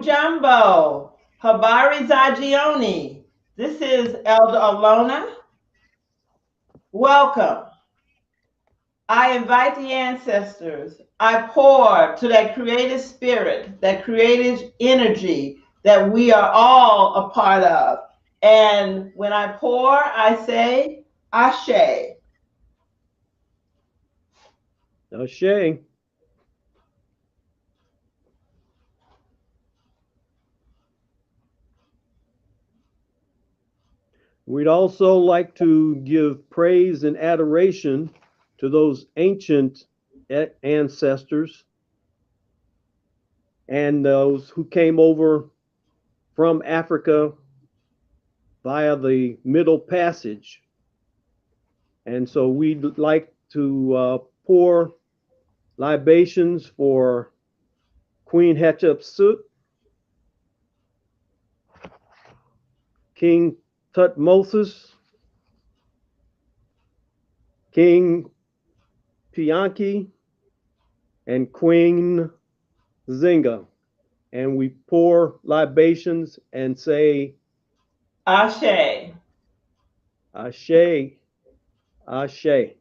Jumbo, Habari Zajioni. This is Elder Alona. Welcome. I invite the ancestors. I pour to that creative spirit, that creative energy that we are all a part of. And when I pour, I say, Ashe. Ashe. We'd also like to give praise and adoration to those ancient ancestors and those who came over from Africa via the Middle Passage. And so we'd like to pour libations for Queen Hatshepsut, King Tutmosis, King Pianki, and Queen Zinga. And we pour libations and say, Ashe. Ashe, Ashe.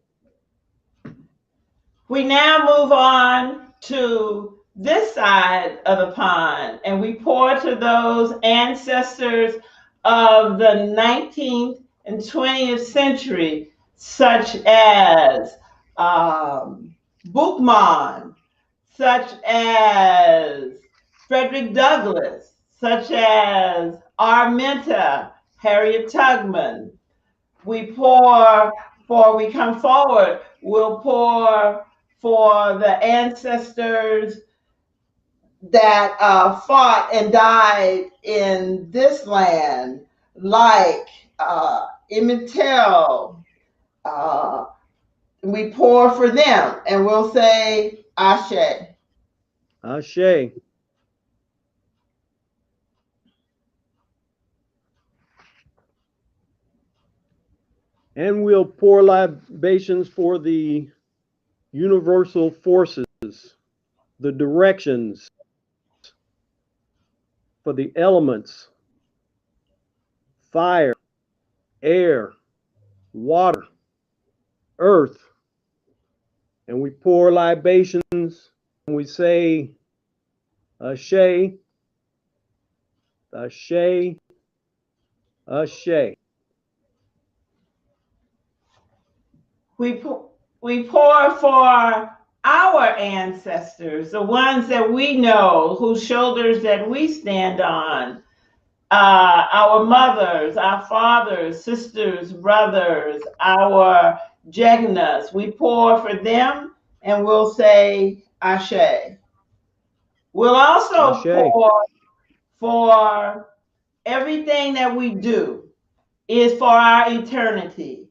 We now move on to this side of the pond and we pour to those ancestors of the 19th and 20th century, such as Boukman, such as Frederick Douglass, such as Arminta, Harriet Tubman. We pour for we come forward, we'll pour for the ancestors that fought and died in this land, like Emmett Till. Uh, we pour for them and we'll say Ashe. Ashe. And we'll pour libations for the universal forces, the directions, for the elements, fire, air, water, earth. And we pour libations and we say, Ashe, Ashe, Ashe. We pour for our ancestors, the ones that we know, whose shoulders that we stand on, our mothers, our fathers, sisters, brothers, our jegnas. We pour for them and we'll say Ashe. We'll also Ashe. pour for everything that we do is for our eternity.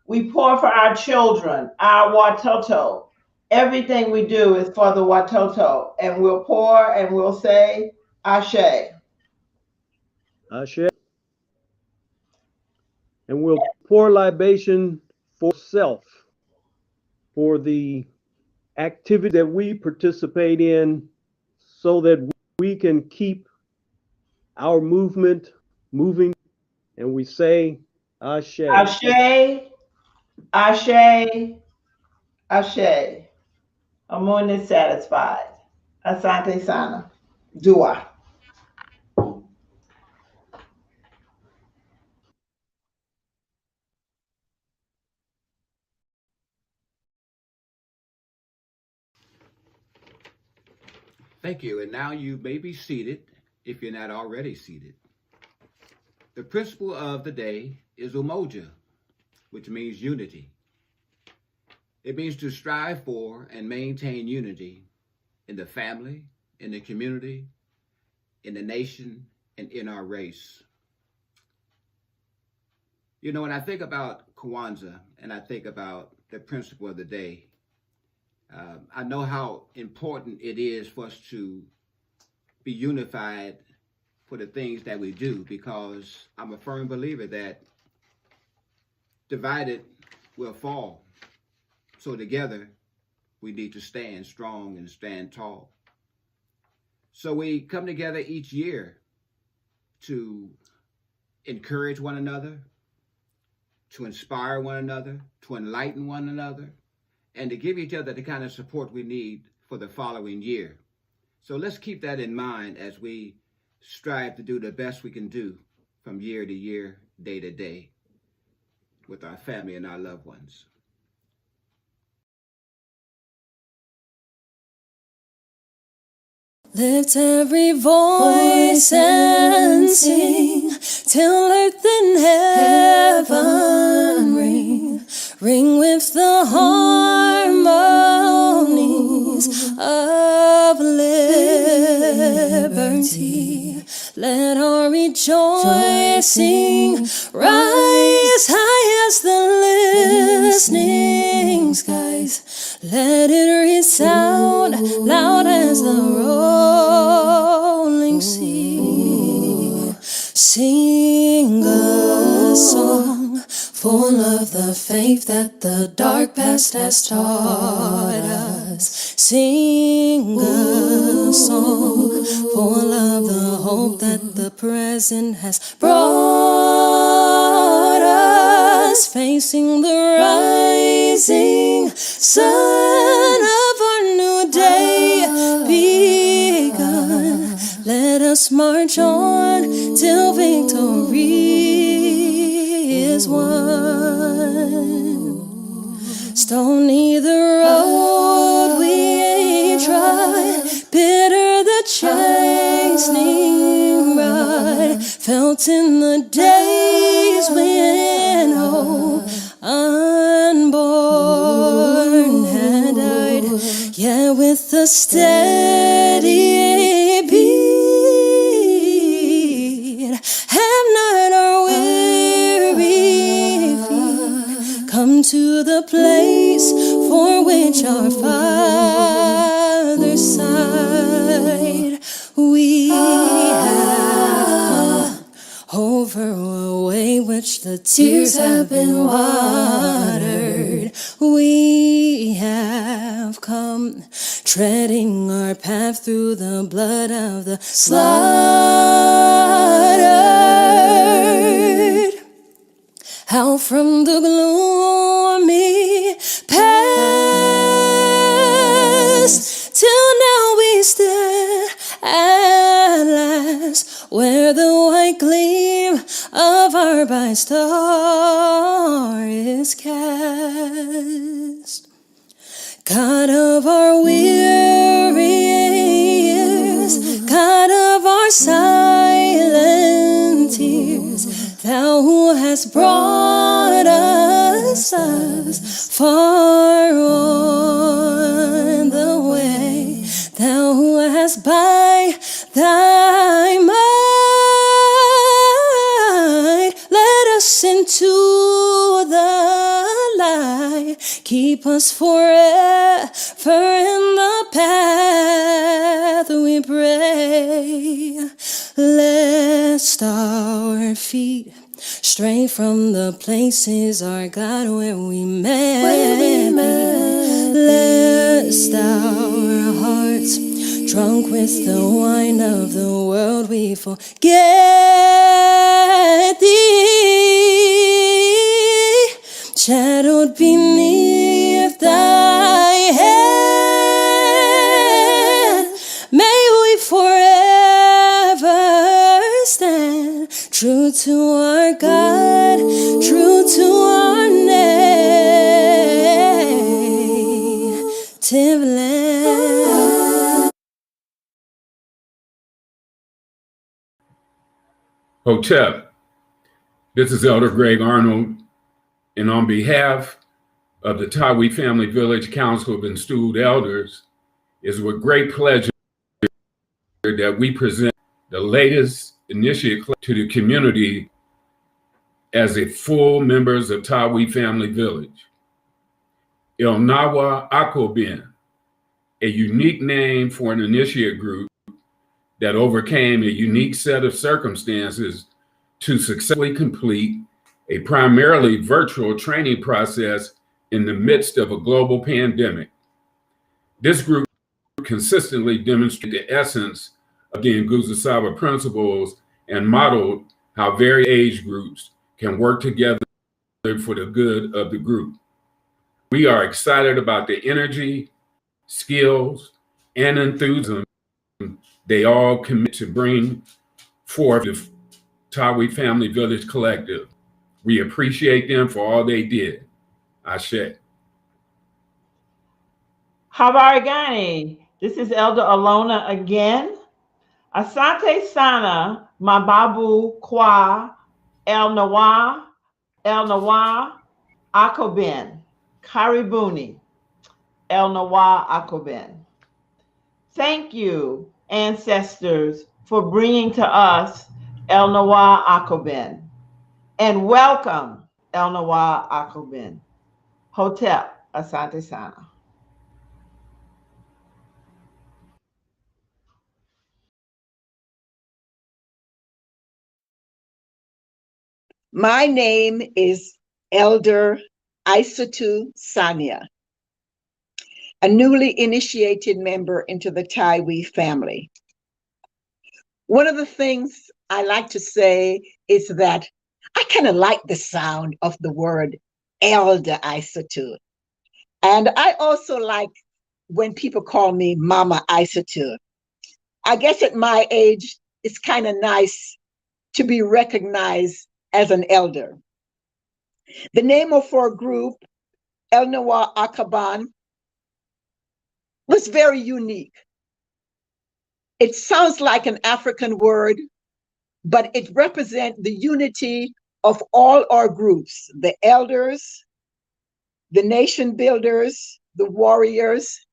We pour for our children, our watoto. Everything we do is for the watoto. And we'll pour and we'll say Ashe. Ashe. And we'll pour libation for self, for the activity that we participate in, so that we can keep our movement moving. And we say, Ashe. Ashe, Ashe, Ashe. Amun is satisfied. Asante Sana. Dua. Thank you. And now you may be seated if you're not already seated. The principle of the day is Umoja, which means unity. It means to strive for and maintain unity in the family, in the community, in the nation, and in our race. You know, when I think about Kwanzaa and I think about the principle of the day, I know how important it is for us to be unified for the things that we do, because I'm a firm believer that divided will fall. So together we need to stand strong and stand tall. So we come together each year to encourage one another, to inspire one another, to enlighten one another, and to give each other the kind of support we need for the following year. So let's keep that in mind as we strive to do the best we can do from year to year, day to day, with our family and our loved ones. Lift every voice and sing till earth and heaven ring. Ring with the harmonies of liberty. Let our rejoicing rise high as the listening skies. Let it resound loud as the rolling sea. Sing a song full of the faith that the dark past has taught us. Sing a song full of the hope that the present has brought us. Facing the rising sun of our new day begun. Let us march on till victory is won. Stony the road we trod, bitter the chastening rod, felt in the days when hope unborn had died. Yet with a steady beat have not our weary feet come to the place for which our fathers sighed. We have over a way which the tears have been watered. We have come treading our path through the blood of the slaughtered. How from the gloomy past till now we stand at last, where the white gleam of our bright star is cast. God of our weary years, God of our silent tears, Thou who hast brought us far on the way, Thou who hast by Thy might led us into the light. Keep us forever in the path, we pray. Lest our feet stray from the places, our God, where we met. Lest our hearts, drunk with the wine of the world, we forget Thee. Shadowed beneath Thy hand, may we forever stand true to our God, true to our native land. Hotep, this is Elder Greg Arnold, and on behalf of the Tawi Family Village Council of Enstewed Elders, it is with great pleasure that we present the latest initiative to the community as a full members of Tawi Family Village. El Nawa Akobin, a unique name for an initiate group that overcame a unique set of circumstances to successfully complete a primarily virtual training process in the midst of a global pandemic. This group consistently demonstrated the essence of the Nguzasawa principles and modeled how various age groups can work together for the good of the group. We are excited about the energy, skills, and enthusiasm they all commit to bring forth the Tawi Family Village Collective. We appreciate them for all they did. Ashe. Habarigani, this is Elder Alona again. Asante Sana, Mababu Kwa, El Nawa, Akoben, Karibuni, El Nawa Akoben. Thank you, ancestors, for bringing to us El Nawa Akoben. And welcome, El Nawa Akoben. Hotel, Asante Sana. My name is Elder Isatu Sanya, a newly initiated member into the Taiwi family. One of the things I like to say is that I kind of like the sound of the word Elder Isatu. And I also like when people call me Mama Isatu. I guess at my age, it's kind of nice to be recognized as an elder. The name of our group, El Nawa Akaban, was very unique. It sounds like an African word, but it represents the unity of all our groups, the elders, the nation builders, the warriors.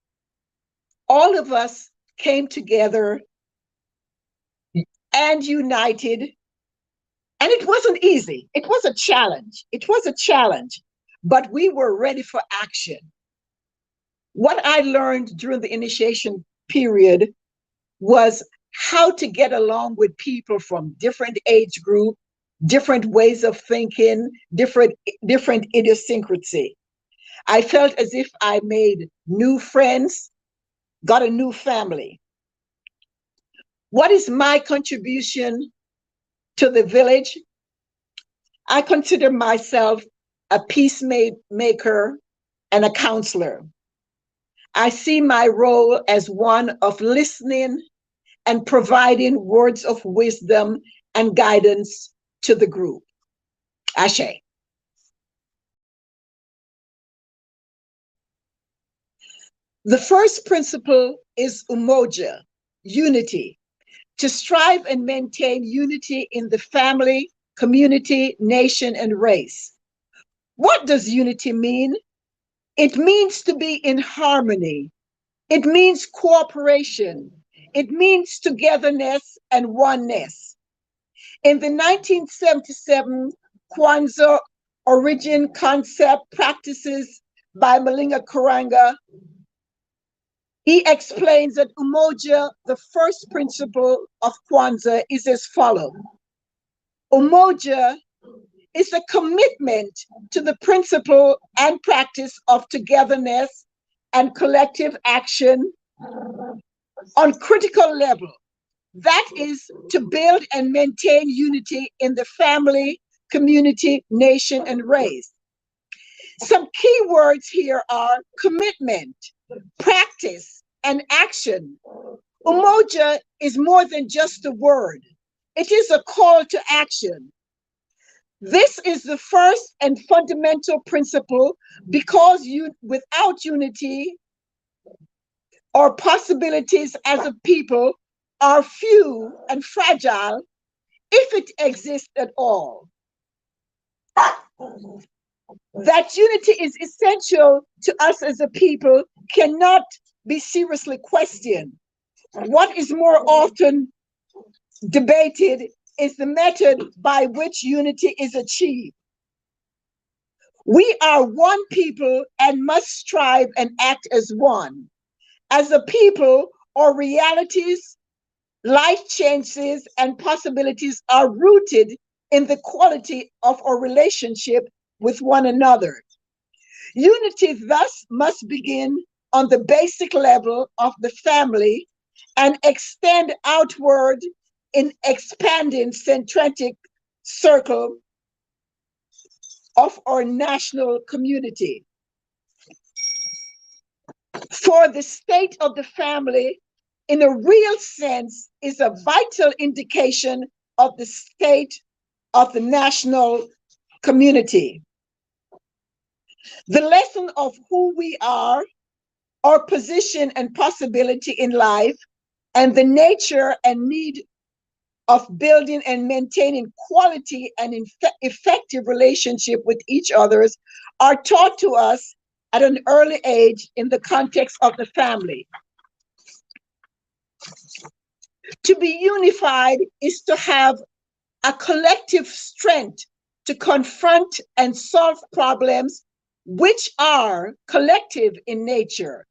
All of us came together and united. And it wasn't easy. It was a challenge. It was a challenge, but we were ready for action. What I learned during the initiation period was how to get along with people from different age group, different ways of thinking, different idiosyncrasy. I felt as if I made new friends, got a new family. What is my contribution to the village? I consider myself a peacemaker and a counselor. I see my role as one of listening and providing words of wisdom and guidance to the group. Ashe. The first principle is Umoja, unity, to strive and maintain unity in the family, community, nation, and race. What does unity mean? It means to be in harmony. It means cooperation. It means togetherness and oneness. In the 1977 Kwanzaa Origin Concept Practices by Malinga Karanga, he explains that Umoja, the first principle of Kwanzaa, is as follows. Umoja is a commitment to the principle and practice of togetherness and collective action on critical level. That is to build and maintain unity in the family, community, nation, and race. Some key words here are commitment, practice, and action. Umoja is more than just a word. It is a call to action. This is the first and fundamental principle because without unity, our possibilities as a people are few and fragile, if it exists at all. That unity is essential to us as a people cannot be seriously questioned. What is more often debated is the method by which unity is achieved. We are one people and must strive and act as one. As a people, our realities, life changes, and possibilities are rooted in the quality of our relationship with one another. Unity thus must begin on the basic level of the family and extend outward in expanding centric circle of our national community. For the state of the family, in a real sense, is a vital indication of the state of the national community. The lesson of who we are, our position and possibility in life, and the nature and need of building and maintaining quality and effective relationship with each others are taught to us at an early age in the context of the family. To be unified is to have a collective strength to confront and solve problems which are collective in nature.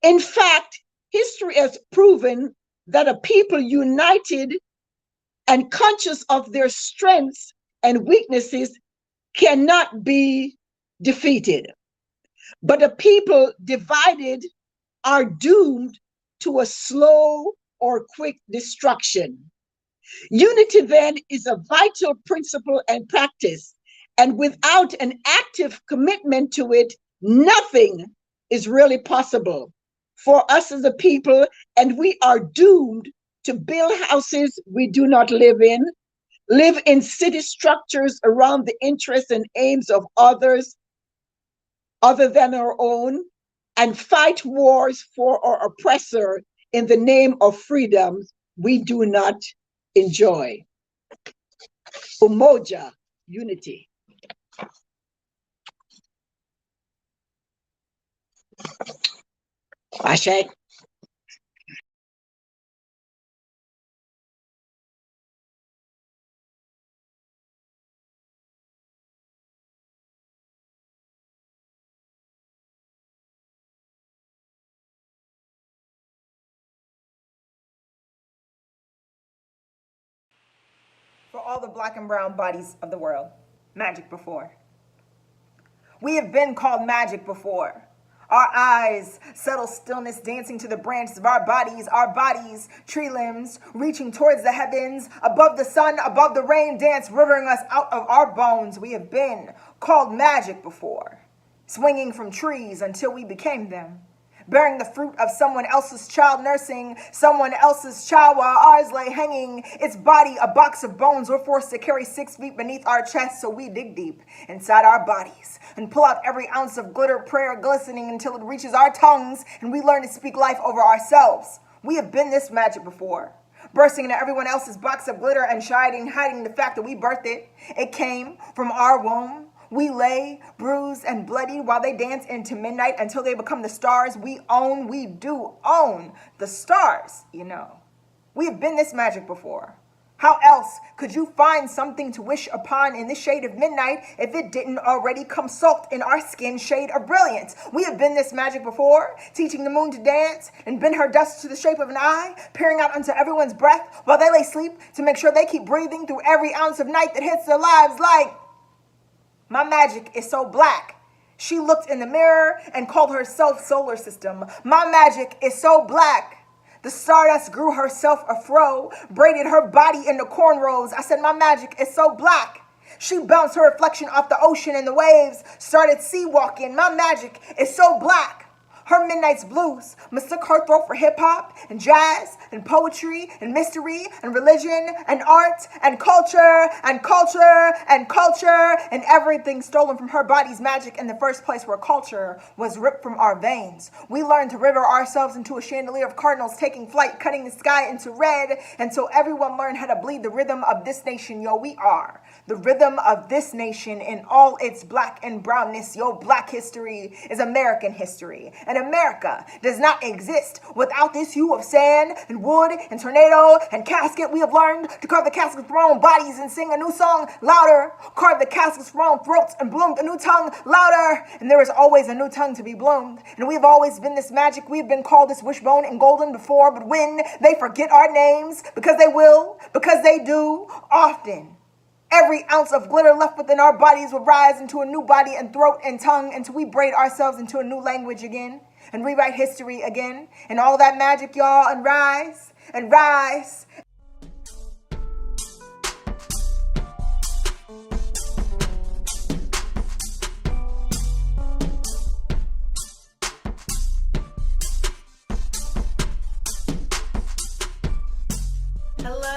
In fact, history has proven that a people united and conscious of their strengths and weaknesses cannot be defeated. But a people divided are doomed to a slow or quick destruction. Unity then is a vital principle and practice, and without an active commitment to it, nothing is really possible for us as a people, and we are doomed to build houses we do not live in city structures around the interests and aims of others other than our own, and fight wars for our oppressor in the name of freedoms we do not enjoy. Umoja, unity. Ashe. For all the black and brown bodies of the world, magic before. We have been called magic before. Our eyes, subtle stillness dancing to the branches of our bodies, tree limbs, reaching towards the heavens, above the sun, above the rain, dance, rivering us out of our bones. We have been called magic before, swinging from trees until we became them. Bearing the fruit of someone else's child, nursing someone else's child while ours lay hanging. Its body, a box of bones, we're forced to carry 6 feet beneath our chests, so we dig deep inside our bodies and pull out every ounce of glitter prayer glistening until it reaches our tongues and we learn to speak life over ourselves. We have been this magic before, bursting into everyone else's box of glitter and hiding the fact that we birthed it. It came from our womb. We lay bruised and bloody while they dance into midnight until they become the stars we do own the stars, you know. We have been this magic before. How else could you find something to wish upon in this shade of midnight if it didn't already come soaked in our skin shade of brilliance? We have been this magic before, teaching the moon to dance and bend her dust to the shape of an eye, peering out into everyone's breath while they lay sleep to make sure they keep breathing through every ounce of night that hits their lives like, my magic is so black. She looked in the mirror and called herself solar system. My magic is so black. The stardust grew herself afro, braided her body into cornrows. I said, my magic is so black. She bounced her reflection off the ocean and the waves, started sea walking. My magic is so black. Her midnight's blues mistook her throat for hip-hop and jazz and poetry and mystery and religion and art and culture and culture and culture and everything stolen from her body's magic in the first place where culture was ripped from our veins. We learned to river ourselves into a chandelier of cardinals taking flight, cutting the sky into red until everyone learned how to bleed the rhythm of this nation. Yo, we are the rhythm of this nation in all its black and brownness. Yo, black history is American history. And America does not exist without this hue of sand and wood and tornado and casket. We have learned to carve the caskets from our own bodies and sing a new song louder. Carve the caskets from our own throats and bloomed a new tongue louder. And there is always a new tongue to be bloomed. And we have always been this magic. We have been called this wishbone and golden before. But when they forget our names, because they will, because they do, often, every ounce of glitter left within our bodies will rise into a new body and throat and tongue until we braid ourselves into a new language again. and rewrite history again. And all that magic, y'all, and rise, and rise. Hello.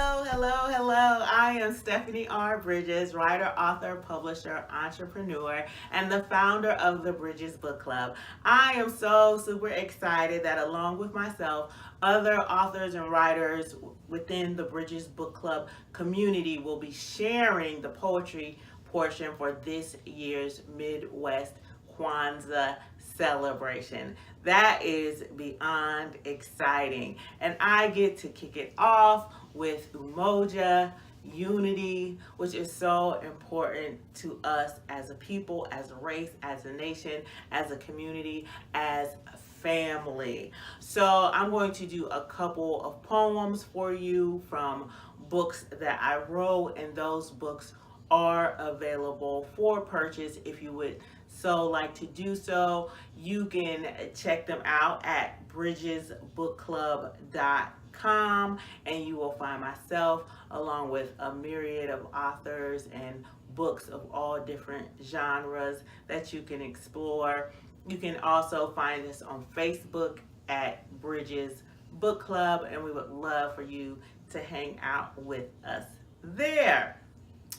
I am Stephanie R. Bridges, writer, author, publisher, entrepreneur, and the founder of the Bridges Book Club. I am so super excited that along with myself, other authors and writers within the Bridges Book Club community will be sharing the poetry portion for this year's Midwest Kwanzaa celebration. That is beyond exciting. And I get to kick it off with Umoja, unity, which is so important to us as a people, as a race, as a nation, as a community, as a family. So I'm going to do a couple of poems for you from books that I wrote, and those books are available for purchase. If you would so like to do so, you can check them out at bridgesbookclub.com, and you will find myself along with a myriad of authors and books of all different genres that you can explore. You can also find us on Facebook at Bridges Book Club, and we would love for you to hang out with us there.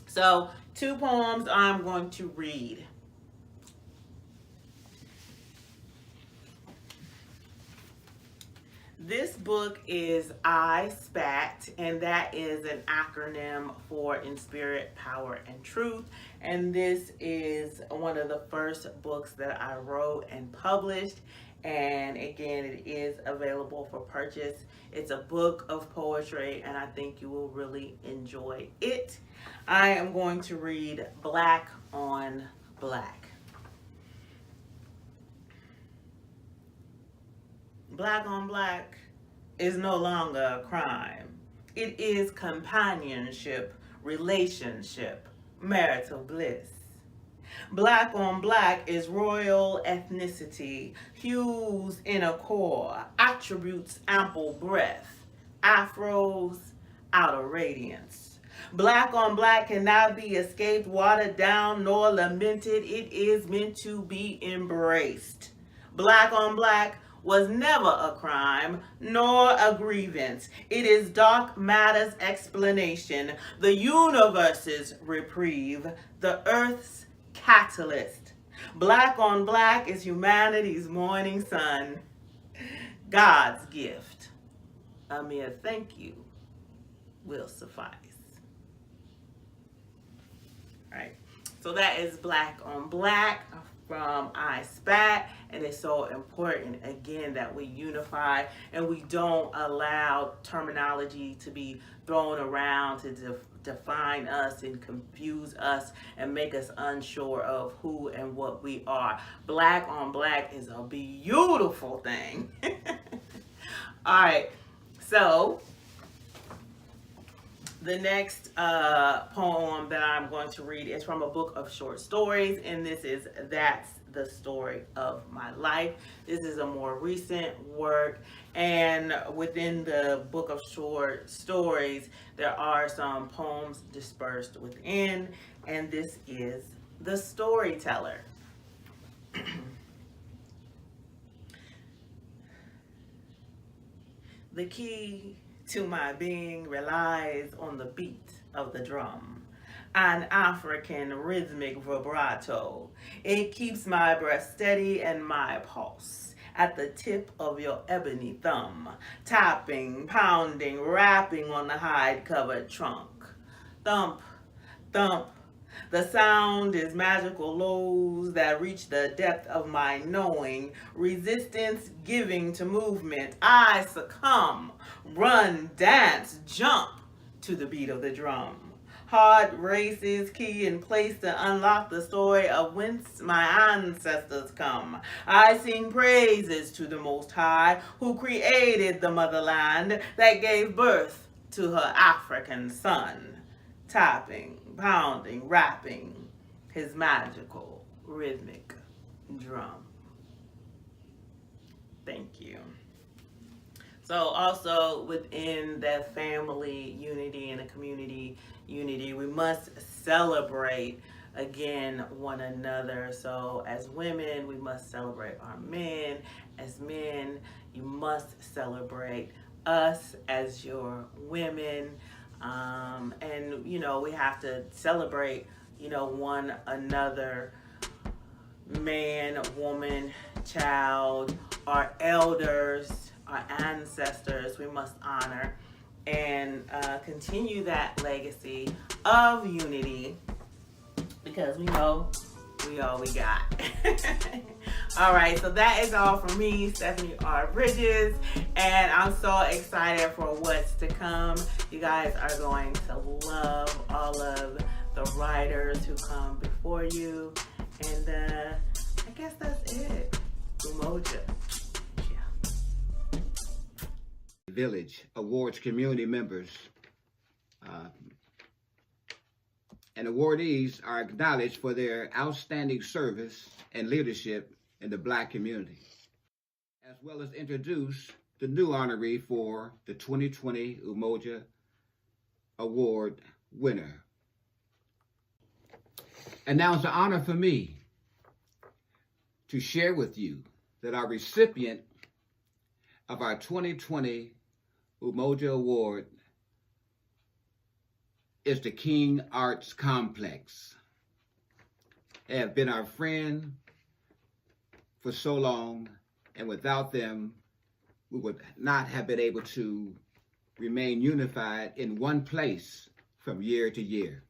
So, 2 poems I'm going to read. This book is I SPAT, and that is an acronym for In Spirit, Power, and Truth. And this is one of the first books that I wrote and published. And again, it is available for purchase. It's a book of poetry, and I think you will really enjoy it. I am going to read Black on Black. Black on black is no longer a crime. It is companionship, relationship, marital bliss. Black on black is royal ethnicity, hues in a core, attributes ample breadth, afros, outer radiance. Black on black cannot be escaped, watered down, nor lamented. It is meant to be embraced. Black on black was never a crime, nor a grievance. It is dark matter's explanation, the universe's reprieve, the earth's catalyst. Black on black is humanity's morning sun, God's gift. A mere thank you will suffice. All right, so that is Black on Black from I SPAT, and it's so important again that we unify and we don't allow terminology to be thrown around to define us and confuse us and make us unsure of who and what we are. Black on black is a beautiful thing. All right, so the next poem that I'm going to read is from a book of short stories, and this is That's the Story of My Life. This is a more recent work, and within the book of short stories, there are some poems dispersed within, and this is The Storyteller. The key to my being relies on the beat of the drum, an African rhythmic vibrato. It keeps my breath steady and my pulse at the tip of your ebony thumb, tapping, pounding, rapping on the hide-covered trunk. Thump, thump. The sound is magical lows that reach the depth of my knowing, resistance giving to movement. I succumb, run, dance, jump to the beat of the drum. Heart races, key in place to unlock the story of whence my ancestors come. I sing praises to the Most High, who created the motherland that gave birth to her African son. Tapping, pounding, rapping his magical rhythmic drum. Thank you. So also within the family unity and the community unity, we must celebrate again one another. So as women, we must celebrate our men. As men, you must celebrate us as your women. And we have to celebrate one another, man, woman, child, our elders, our ancestors. We must honor and continue that legacy of unity, because we know we all we got. All right, so that is all from me, Stephanie R. Bridges, and I'm so excited for what's to come. You guys are going to love all of the writers who come before you, and I guess that's it. Umoja. Yeah. Village awards community members. And awardees are acknowledged for their outstanding service and leadership in the Black community, as well as introduce the new honoree for the 2020 Umoja Award winner. And now it's an honor for me to share with you that our recipient of our 2020 Umoja Award is the King Arts Complex. They have been our friend for so long, and without them, we would not have been able to remain unified in one place from year to year.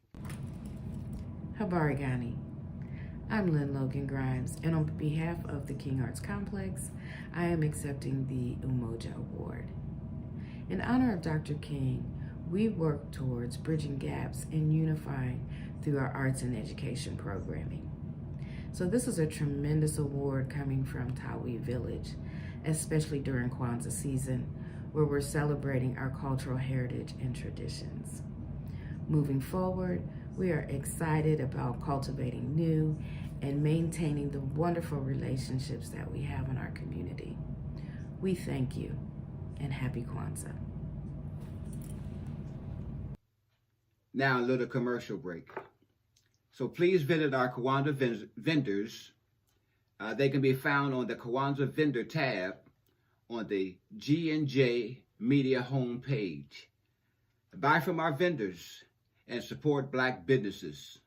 Habari Gani. I'm Lynn Logan Grimes, and on behalf of the King Arts Complex, I am accepting the Umoja Award. In honor of Dr. King, we work towards bridging gaps and unifying through our arts and education programming. So this is a tremendous award coming from Tawi Village, especially during Kwanzaa season, where we're celebrating our cultural heritage and traditions. Moving forward, we are excited about cultivating new and maintaining the wonderful relationships that we have in our community. We thank you, and happy Kwanzaa. Now a little commercial break. So please visit our Kwanzaa vendors. They can be found on the Kwanzaa vendor tab on the G&J Media homepage. Buy from our vendors and support Black businesses.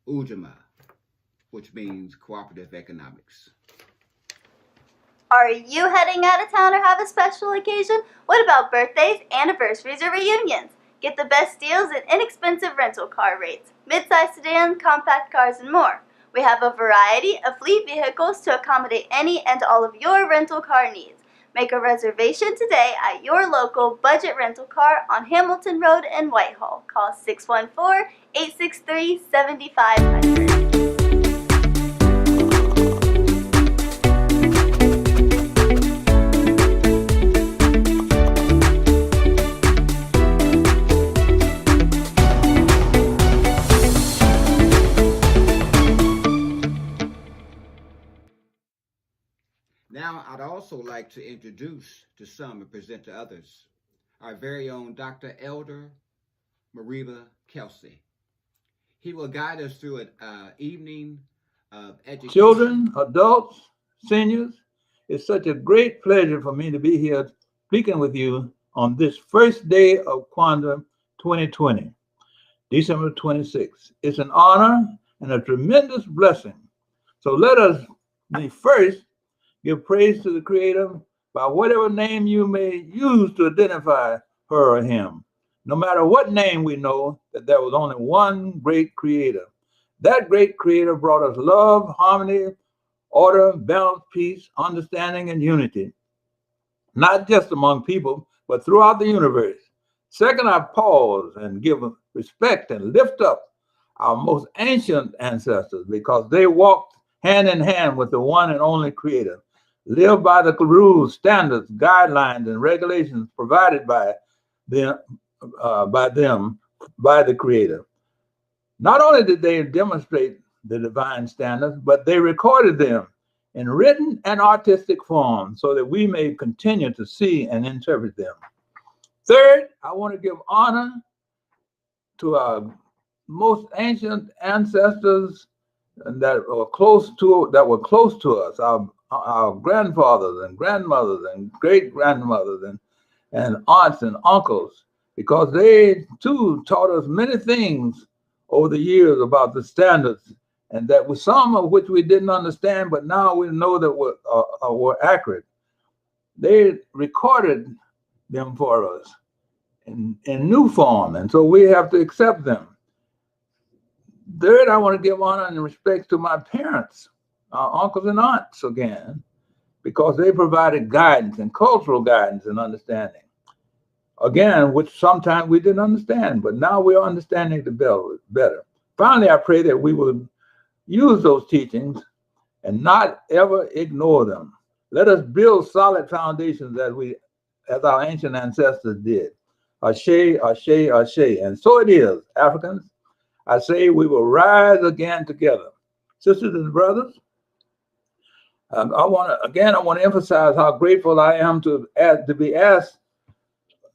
Ujamaa, which means cooperative economics. Are you heading out of town or have a special occasion? What about birthdays, anniversaries, or reunions? Get the best deals and inexpensive rental car rates, midsize sedans, compact cars, and more. We have a variety of fleet vehicles to accommodate any and all of your rental car needs. Make a reservation today at your local budget rental car on Hamilton Road in Whitehall. Call 614-863-7500. Now, I'd also like to introduce to some and present to others our very own Dr. Elder Mariba Kelsey. He will guide us through an evening of education. Children, adults, seniors, it's such a great pleasure for me to be here speaking with you on this first day of Kwanzaa 2020, December 26th. It's an honor and a tremendous blessing. So let us first give praise to the Creator by whatever name you may use to identify her or him. No matter what name, we know that there was only one great Creator. That great Creator brought us love, harmony, order, balance, peace, understanding, and unity, not just among people, but throughout the universe. Second, I pause and give respect and lift up our most ancient ancestors, because they walked hand in hand with the one and only Creator, live by the rules, standards, guidelines, and regulations provided by the Creator. Not only did they demonstrate the divine standards, but they recorded them in written and artistic form so that we may continue to see and interpret them. Third, I want to give honor to our most ancient ancestors that were close to us, our grandfathers and grandmothers and great grandmothers and aunts and uncles, because they too taught us many things over the years about the standards, and that was some of which we didn't understand, but now we know that were accurate. They recorded them for us in new form, and so we have to accept them. Third, I want to give honor and respect to my parents, our uncles and aunts again, because they provided guidance and cultural guidance and understanding. Again, which sometimes we didn't understand, but now we're understanding it better. Finally, I pray that we will use those teachings and not ever ignore them. Let us build solid foundations as our ancient ancestors did. Ashe, ashe, ashe. And so it is, Africans. I say we will rise again together. Sisters and brothers, I want to emphasize how grateful I am to be asked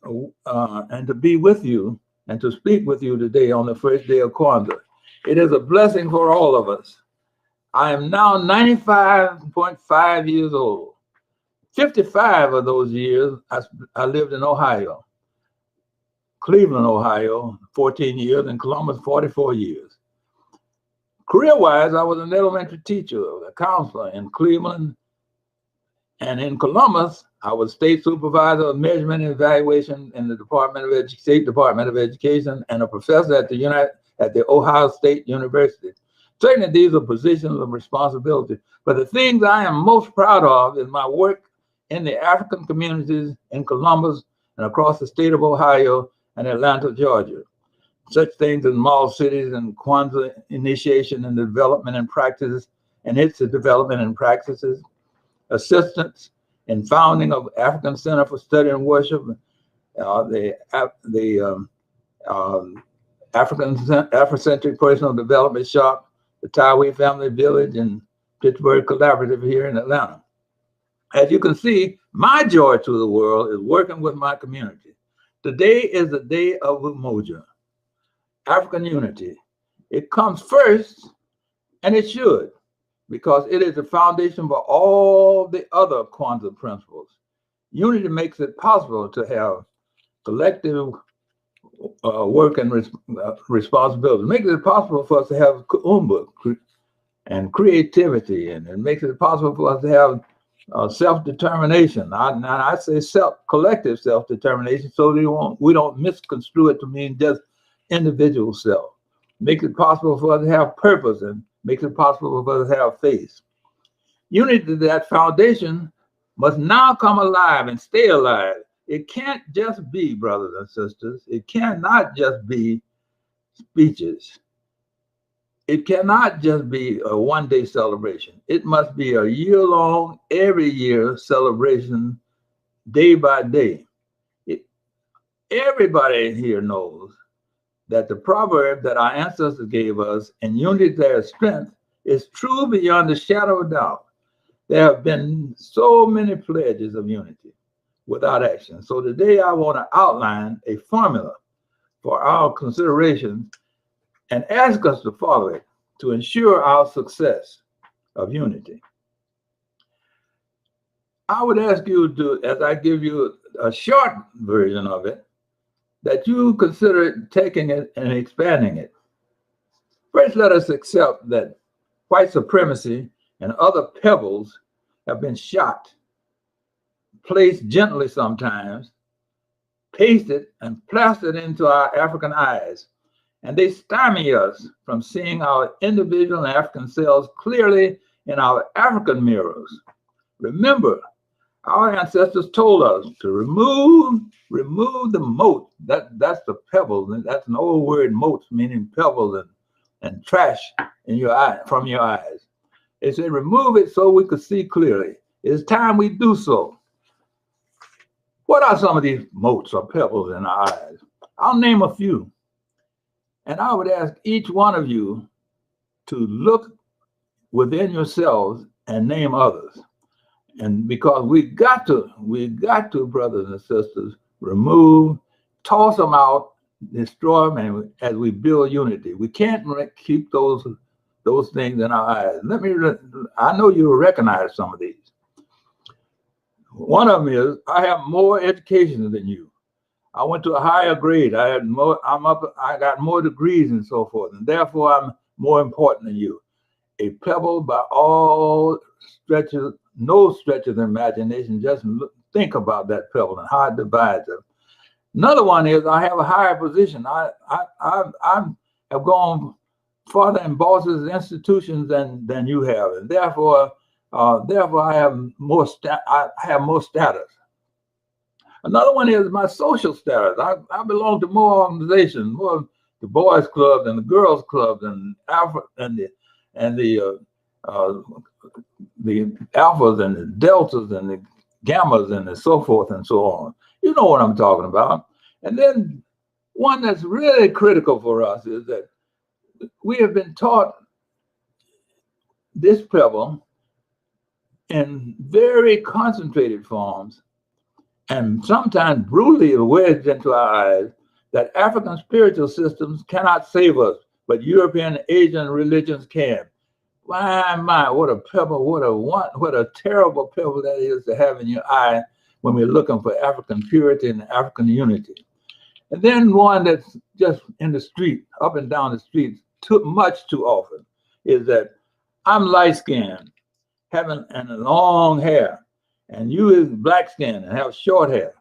and to be with you and to speak with you today on the first day of Kwanzaa. It is a blessing for all of us. I am now 95.5 years old. 55 of those years, I lived in Ohio, Cleveland, Ohio, 14 years, and Columbus, 44 years. Career-wise, I was an elementary teacher, a counselor in Cleveland, and in Columbus, I was state supervisor of measurement and evaluation in the State Department of Education, and a professor at the Ohio State University. Certainly, these are positions of responsibility, but the things I am most proud of is my work in the African communities in Columbus and across the state of Ohio and Atlanta, Georgia. Such things as mall cities and Kwanzaa initiation and development and practices, and its development and practices, assistance in founding of African Center for Study and Worship, the Afrocentric Personal Development Shop, the Taiwan Family Village, and Pittsburgh Collaborative here in Atlanta. As you can see, my joy to the world is working with my community. Today is the day of Umoja, African unity. It comes first, and it should, because it is the foundation for all the other Kwanzaa principles. Unity makes it possible to have collective work and responsibility. It makes it possible for us to have kuumba and creativity, and it makes it possible for us to have self-determination. I say collective self-determination, so we don't misconstrue it to mean just individual self. Makes it possible for us to have purpose, and makes it possible for us to have faith. Unity, that foundation, must now come alive and stay alive. It can't just be, brothers and sisters, it cannot just be speeches. It cannot just be a one-day celebration. It must be a year-long, every year celebration, day by day. Everybody here knows that the proverb that our ancestors gave us, "in unity there is strength," is true beyond a shadow of doubt. There have been so many pledges of unity without action. So today I want to outline a formula for our consideration and ask us to follow it to ensure our success of unity. I would ask you to, as I give you a short version of it, that you consider taking it and expanding it. First, let us accept that white supremacy and other pebbles have been shot, placed gently sometimes, pasted and plastered into our African eyes, and they stymie us from seeing our individual and African selves clearly in our African mirrors. Remember, our ancestors told us to remove the moat. That's the pebbles. That's an old word, moats, meaning pebbles and trash in your eye, from your eyes. They said remove it so we could see clearly. It's time we do so. What are some of these moats or pebbles in our eyes? I'll name a few. And I would ask each one of you to look within yourselves and name others. And because we got to, brothers and sisters, remove, toss them out, destroy them, and as we build unity. We can't keep those things in our eyes. I know you'll recognize some of these. One of them is, I have more education than you. I went to a higher grade. I got more degrees and so forth, and therefore I'm more important than you. A pebble by all stretches, no stretch of the imagination. Just think about that pebble and how it divides us. Another one is, I have a higher position. I have gone farther in bosses and institutions than you have, and therefore I have more status. Another one is my social status. I belong to more organizations, more the boys' clubs and the girls' clubs and the alphas and the alphas and the deltas and the gammas and so forth and so on. You know what I'm talking about. And then one that's really critical for us is that we have been taught this pebble in very concentrated forms and sometimes brutally wedged into our eyes, that African spiritual systems cannot save us, but European and Asian religions can. My, what a pebble, what a terrible pebble that is to have in your eye when we're looking for African purity and African unity. And then one that's just in the street, up and down the street, much too often, is that I'm light-skinned, having long hair, and you is black-skinned and have short hair.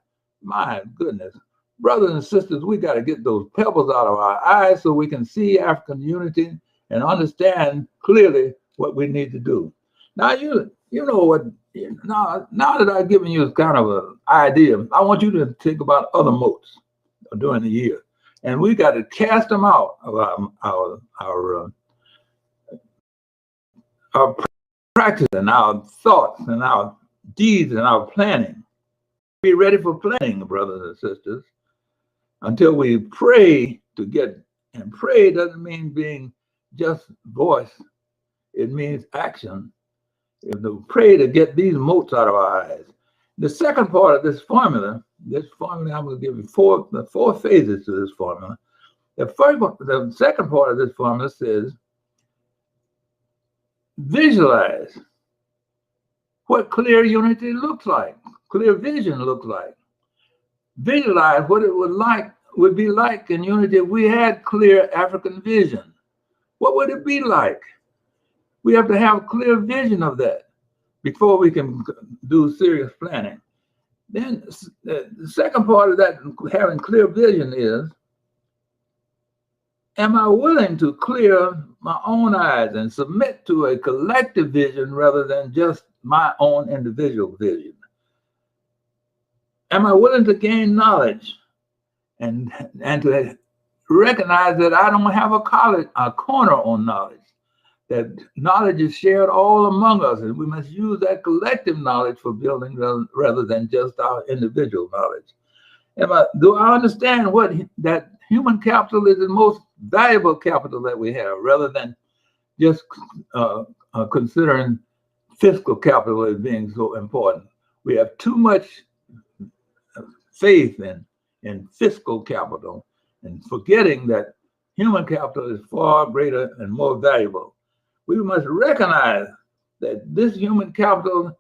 My goodness. Brothers and sisters, we got to get those pebbles out of our eyes so we can see African unity and understand clearly what we need to do. Now, you know what, now that I've given you kind of an idea, I want you to think about other motes during the year. And we got to cast them out of our practice and our thoughts and our deeds and our planning. Be ready for planning, brothers and sisters, until we pray to get, and pray doesn't mean being just voice, it means action. If we pray to get these motes out of our eyes. The second part of this formula, I'm going to give you four phases to this formula. The second part of this formula says, visualize what clear unity looks like, clear vision looks like. Visualize what it would be like in unity if we had clear African vision. What would it be like? We have to have clear vision of that before we can do serious planning. Then the second part of that, having clear vision, is, am I willing to clear my own eyes and submit to a collective vision rather than just my own individual vision? Am I willing to gain knowledge and to recognize that I don't have a corner on knowledge, that knowledge is shared all among us, and we must use that collective knowledge for building rather than just our individual knowledge. Do I understand that human capital is the most valuable capital that we have, rather than just considering fiscal capital as being so important? We have too much faith in fiscal capital and forgetting that human capital is far greater and more valuable. We must recognize that this human capital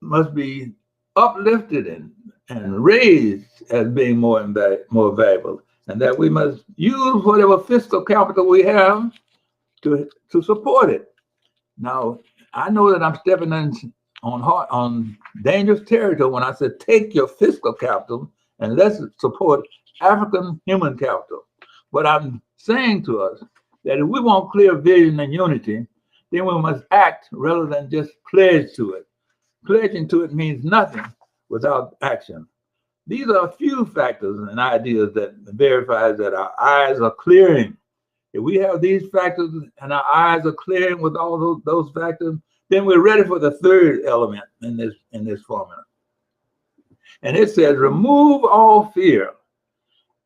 must be uplifted and raised as being more valuable, and that we must use whatever fiscal capital we have to support it. Now, I know that I'm stepping on dangerous territory when I said take your fiscal capital and let's support African human capital. But I'm saying to us that if we want clear vision and unity, then we must act rather than just pledge to it. Pledging to it means nothing without action. These are a few factors and ideas that verifies that our eyes are clearing. If we have these factors and our eyes are clearing with all those factors, then we're ready for the third element in this formula. And it says, remove all fear,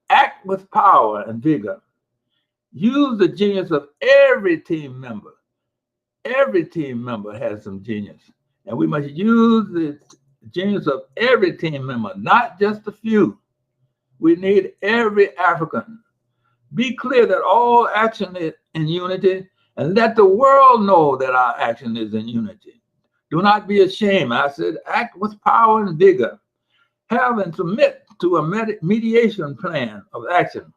act with power and vigor, use the genius of every team member, Every team member has some genius, and we must use the genius of every team member, not just a few. We need every African. Be clear that all action is in unity, and let the world know that our action is in unity. Do not be ashamed. I said, act with power and vigor. Have and submit to a mediation plan of action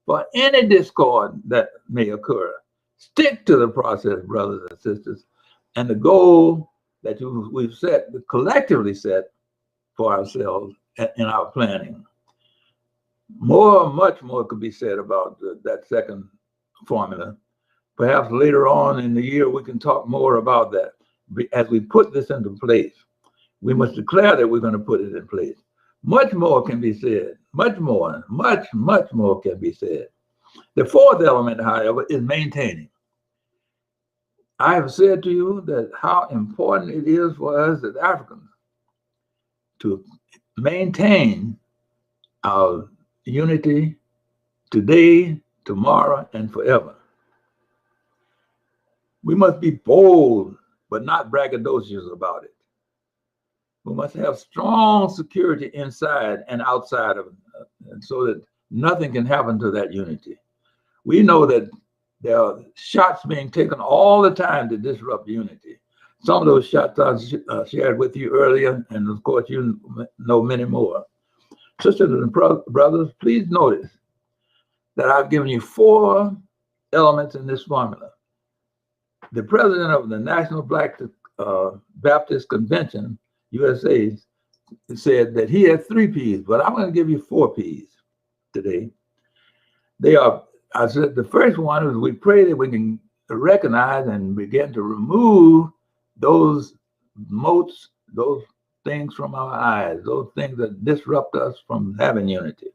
for any discord that may occur. Stick to the process, brothers and sisters, and the goal that we've set, collectively set for ourselves in our planning. Much more could be said about that second formula. Perhaps later on in the year, we can talk more about that. As we put this into place, we must declare that we're going to put it in place. Much more can be said. Much more can be said. The fourth element, however, is maintaining. I have said to you that how important it is for us as Africans to maintain our unity today, tomorrow, and forever. We must be bold, but not braggadocious about it. We must have strong security inside and outside of it, so that nothing can happen to that unity. We know that there are shots being taken all the time to disrupt unity. Some of those shots I shared with you earlier, and of course you know many more. Sisters and brothers, please notice that I've given you 4 elements in this formula. The president of the National Black Baptist Convention, USA, said that he had 3 P's, but I'm going to give you 4 P's today. They are, I said, the first one is we pray that we can recognize and begin to remove those motes, those things from our eyes, those things that disrupt us from having unity.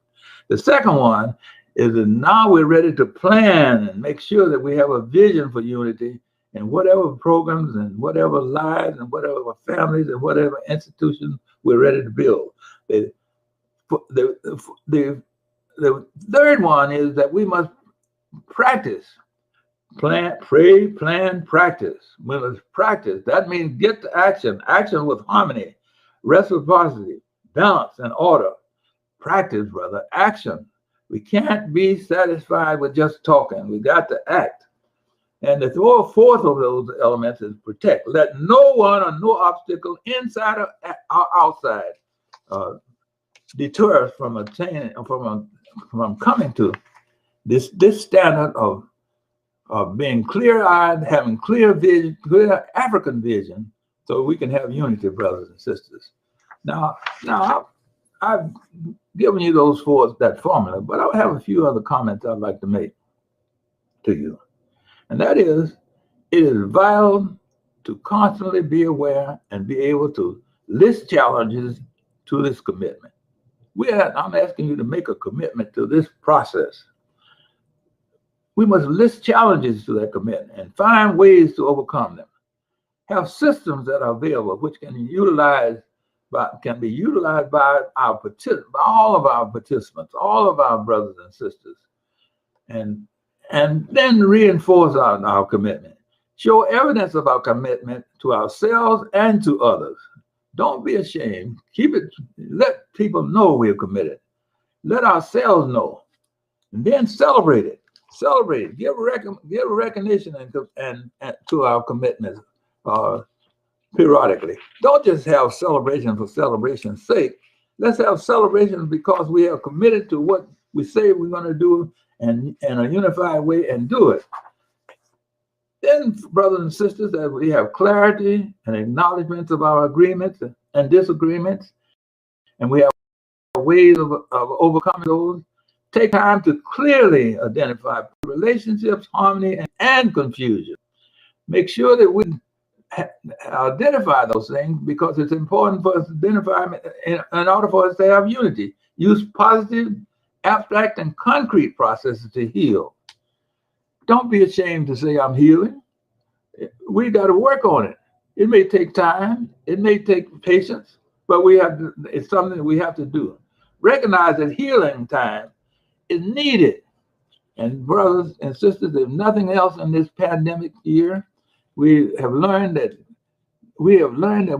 The second one is that now we're ready to plan and make sure that we have a vision for unity in whatever programs and whatever lives and whatever families and whatever institutions we're ready to build. The third one is that we must practice. Plan, pray, plan, practice. We must practice. That means get to action. Action with harmony, reciprocity, balance, and order. Practice, brother. Action. We can't be satisfied with just talking. We got to act. And the fourth of those elements is protect. Let no one or no obstacle inside or outside deter us from attaining, from coming to this standard of being clear-eyed, having clear vision, clear African vision, so we can have unity, brothers and sisters. Now I've given you that formula, but I have a few other comments I'd like to make to you. And that is, it is vital to constantly be aware and be able to list challenges to this commitment. I'm asking you to make a commitment to this process. We must list challenges to that commitment and find ways to overcome them. Have systems that are available which can be utilized by all of our participants, all of our brothers and sisters, and then reinforce our commitment. Show evidence of our commitment to ourselves and to others. Don't be ashamed. Let people know we're committed. Let ourselves know, and then celebrate it. Celebrate it. Give recognition and to our commitments periodically. Don't just have celebration for celebration's sake. Let's have celebrations because we are committed to what we say we're going to do and in a unified way and do it. Then, brothers and sisters, as we have clarity and acknowledgments of our agreements and disagreements, and we have ways of overcoming those, take time to clearly identify relationships, harmony, and confusion. Make sure that we identify those things because it's important for us to identify them in order for us to have unity. Use positive, abstract, and concrete processes to heal. Don't be ashamed to say I'm healing. We got to work on it. It may take time. It may take patience, but it's something that we have to do. Recognize that healing time is needed. And brothers and sisters, if nothing else in this pandemic year, we have learned that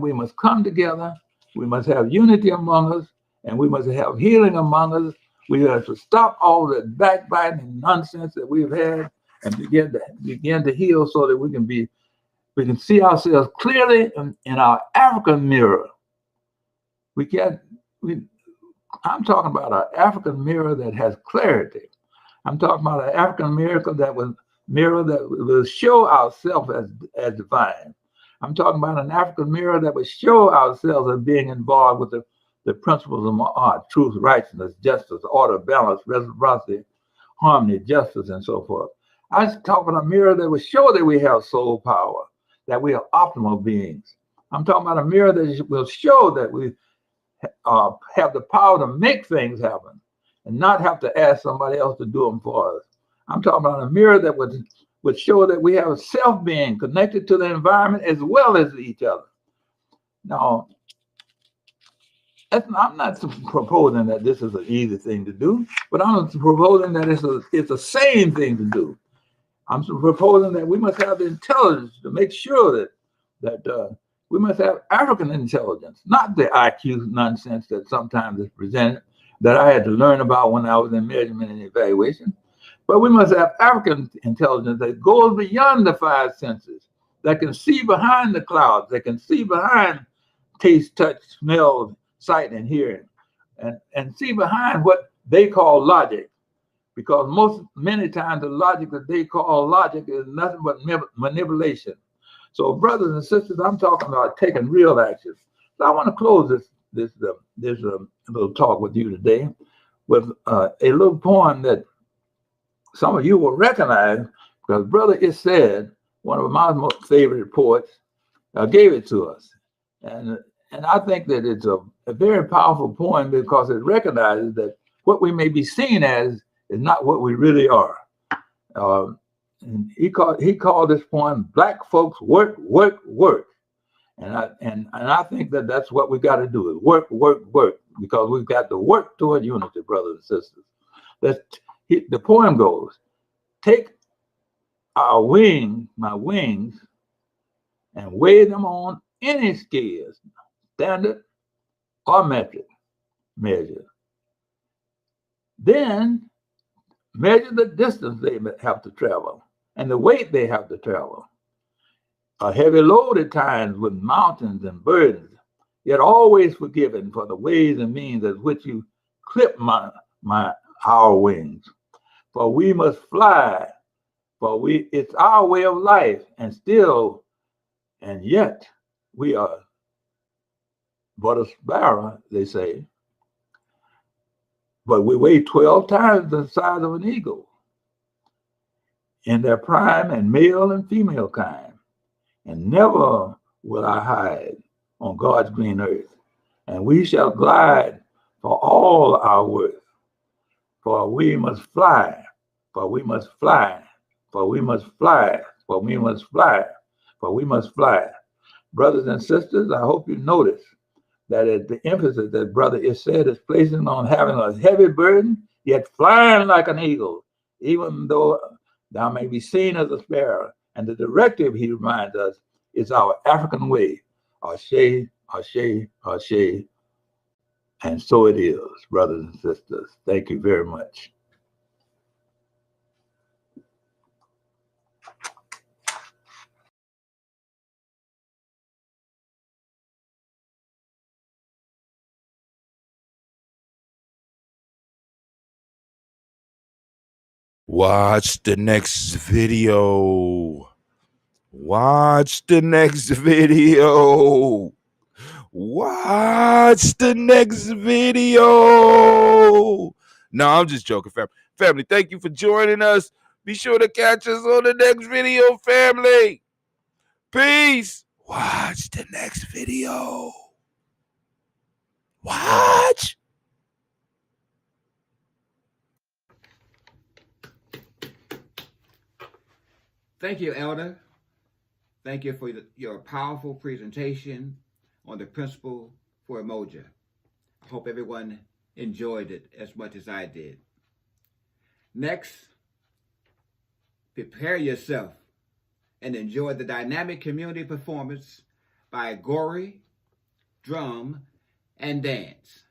we must come together, we must have unity among us, and we must have healing among us. We have to stop all the backbiting and nonsense that we've had and begin to heal so that we can see ourselves clearly in our African mirror. I'm talking about an African mirror that has clarity. I'm talking about an African mirror that will show ourselves as divine. I'm talking about an African mirror that will show ourselves as being involved with the principles of art, truth, righteousness, justice, order, balance, reciprocity, harmony, justice, and so forth. I was talking about a mirror that will show that we have soul power, that we are optimal beings. I'm talking about a mirror that will show that we have the power to make things happen and not have to ask somebody else to do them for us. I'm talking about a mirror that would show that we have a self-being connected to the environment as well as each other. Now, I'm not proposing that this is an easy thing to do, but I'm proposing that it's a sane thing to do. I'm proposing that we must have the intelligence to make sure that we must have African intelligence, not the IQ nonsense that sometimes is presented that I had to learn about when I was in measurement and evaluation. But we must have African intelligence that goes beyond the five senses, that can see behind the clouds, that can see behind taste, touch, smell, sight, and hearing, and see behind what they call logic. Because many times the logic that they call logic is nothing but manipulation. So, brothers and sisters, I'm talking about taking real action. So I want to close this little talk with you today with a little poem that some of you will recognize, because Brother Issad, one of my most favorite poets, gave it to us. And I think that it's a very powerful poem because it recognizes that what we may be seen as is not what we really are. And he called this poem "Black Folks Work, Work, Work," and I think that that's what we got to do is work, work, work, because we've got to work toward unity, brothers and sisters. The poem goes: take my wings, and weigh them on any scales, standard or metric measure. Then measure the distance they have to travel and the weight they have to travel. A heavy load at times with mountains and burdens, yet always forgiven for the ways and means at which you clip our wings. For we must fly, it's our way of life, and yet we are but a sparrow, they say. But we weigh 12 times the size of an eagle in their prime and male and female kind. And never will I hide on God's green earth. And we shall glide for all our worth. For we must fly, for we must fly, for we must fly, for we must fly, for we must fly. Brothers and sisters, I hope you notice that the emphasis that Brother Issad is placing on having a heavy burden, yet flying like an eagle, even though thou may be seen as a sparrow. And the directive, he reminds us, is our African way. Ashe, ashe, ashe. And so it is, brothers and sisters. Thank you very much. Watch the next video. Watch the next video. Watch the next video. No, I'm just joking, family. Family, thank you for joining us. Be sure to catch us on the next video, family. Peace. Watch the next video. Watch. Thank you, Elder. Thank you for your powerful presentation on the principle for Umoja. I hope everyone enjoyed it as much as I did. Next, prepare yourself and enjoy the dynamic community performance by Gory, Drum, and Dance.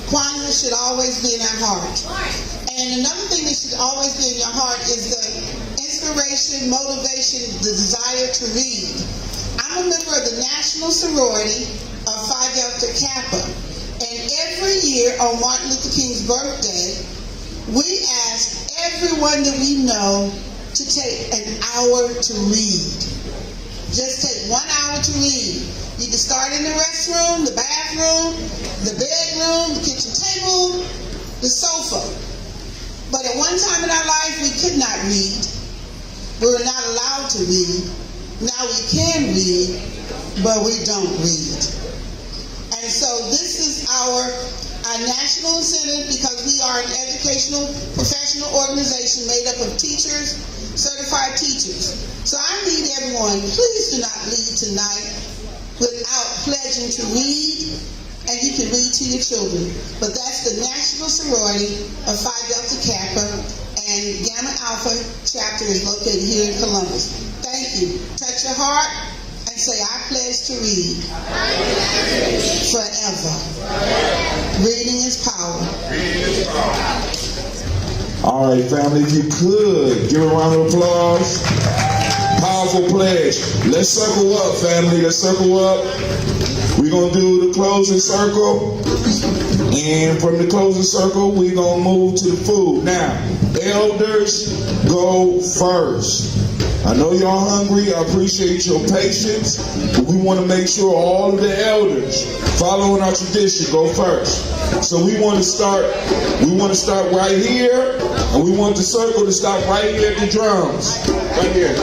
Kwanzaa should always be in our heart. And another thing that should always be in your heart is the inspiration, motivation, the desire to read. I'm a member of the National Sorority of Phi Delta Kappa, and every year on Martin Luther King's birthday, we ask everyone that we know to take an hour to read. Just take 1 hour to read. You can start in the restroom, the bathroom, the bedroom, the kitchen table, the sofa. But at one time in our life, we could not read. We were not allowed to read. Now we can read, but we don't read. And so this is our national incentive, because we are an educational professional organization made up of teachers, certified teachers. So I need everyone, please do not leave tonight without pledging to read, and you can read to your children. But that's the National Sorority of Phi Delta Kappa, and Gamma Alpha chapter is located here in Columbus. Thank you. Touch your heart and say, I pledge to read forever. Reading is power. All right, family, if you could, give a round of applause. Powerful pledge. Let's circle up, family. Let's circle up. We're going to do the closing circle. And from the closing circle, we're going to move to the food. Now, elders, go first. I know y'all hungry. I appreciate your patience. But we want to make sure all of the elders following our tradition go first. So we want to start right here, and we want the circle to stop right here at the drums. Right here.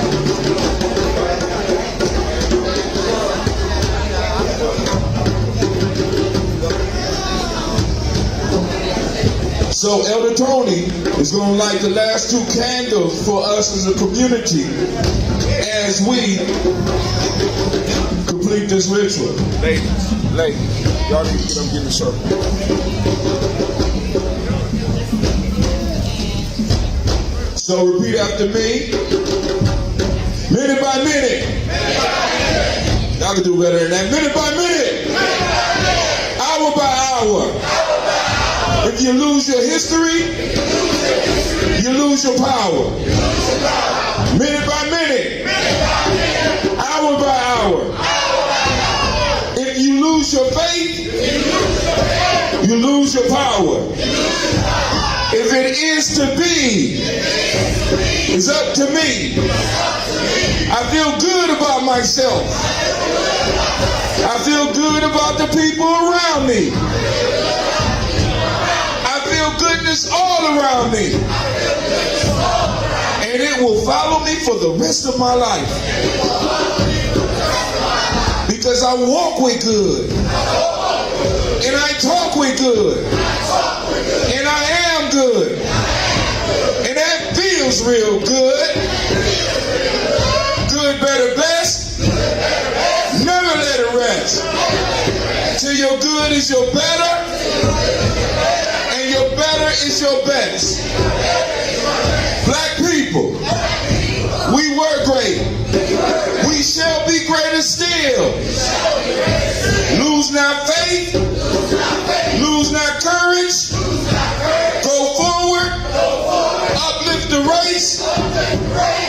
So Elder Tony is going to light the last 2 candles for us as a community as we complete this ritual. Ladies, y'all need to get up and get in the circle. So repeat after me. Minute by minute. Y'all can do better than that. Minute by minute. Hour by hour. If you lose your history, you lose your power. Minute by minute. Hour by hour. If you lose your faith, you lose your power. If it is to be, it's up to me. I feel good about myself. I feel good about the people around me. I feel goodness all around me. And it will follow me for the rest of my life. Because I walk with good. And I talk with good. And I am good. And that feels real good. Good, better, best. Never let it rest. Till your good is your better. And your better is your best. Black people, we were great. We shall be greater still. Lose not faith. Lose not courage. Go forward. Uplift the race.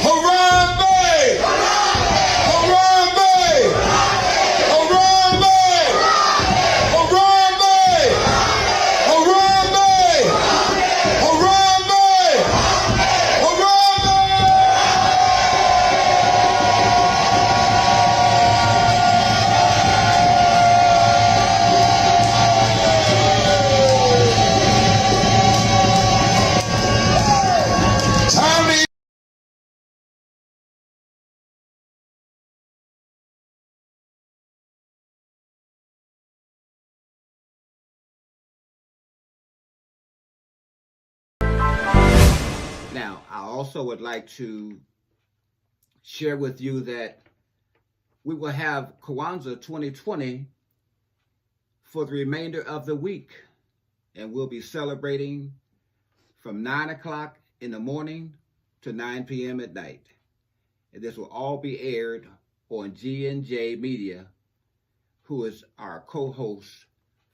Harambe! Harambe! Harambe! Now, I also would like to share with you that we will have Kwanzaa 2020 for the remainder of the week, and we'll be celebrating from 9 o'clock in the morning to 9 p.m. at night. And this will all be aired on G&J Media, who is our co-host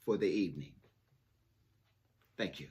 for the evening. Thank you.